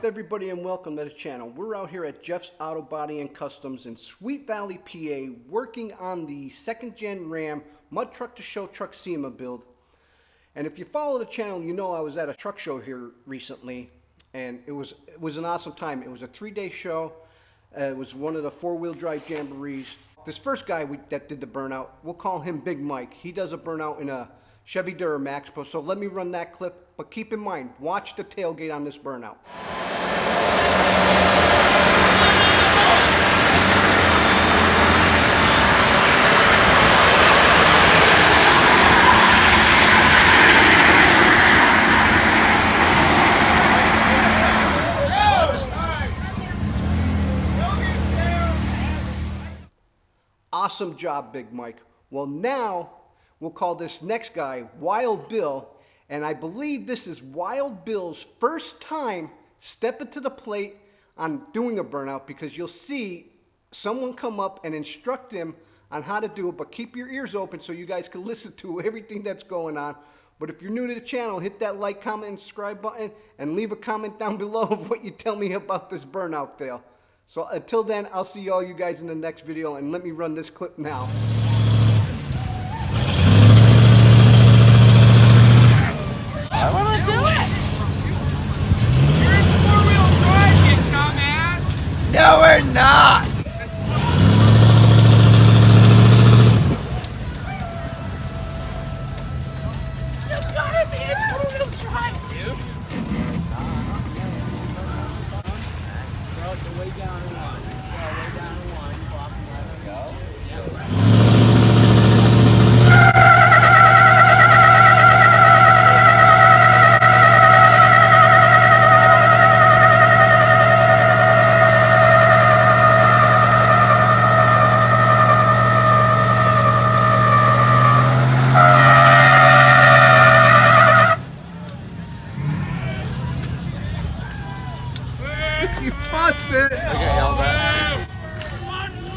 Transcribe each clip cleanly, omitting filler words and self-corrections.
up, everybody, and welcome to the channel. We're out here at Jeff's Auto Body and Customs in Sweet Valley, PA, working on the 2nd Gen Ram mud truck to show truck SEMA build. And if you follow the channel, you know I was at a truck show here recently, and it was an awesome time. It was a 3-day show. It was one of the 4-wheel drive jamborees. This first guy that did the Burnout, we'll call him Big Mike. He does a Burnout in a Chevy Duramax, so let me run that clip. But keep in mind, watch the tailgate on this Burnout. Awesome job, Big Mike. Well, now we'll call this next guy Wild Bill, and I believe this is Wild Bill's first time stepping to the plate on doing a Burnout, because you'll see someone come up and instruct him on how to do it, but keep your ears open so you guys can listen to everything that's going on. But if you're new to the channel, hit that like, comment, and subscribe button, and leave a comment down below of what you tell me about this Burnout fail. So until then, I'll see all you guys in the next video, and let me run this clip now. I want to do it! You're in 4-wheel drive, you dumbass! No, we're not! You gotta be in 4-wheel drive, dude! Throw it way down to 1. Throw it way down to 1. Block and let it go. You busted! I got yelled at.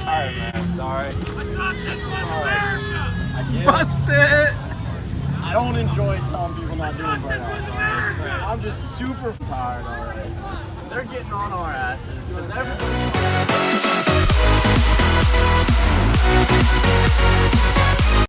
Alright, man. Sorry. I thought this was America! I get it. Busted! I don't enjoy telling people not doing This was burnouts. America! I'm just super tired already. They're getting on our asses because everybody.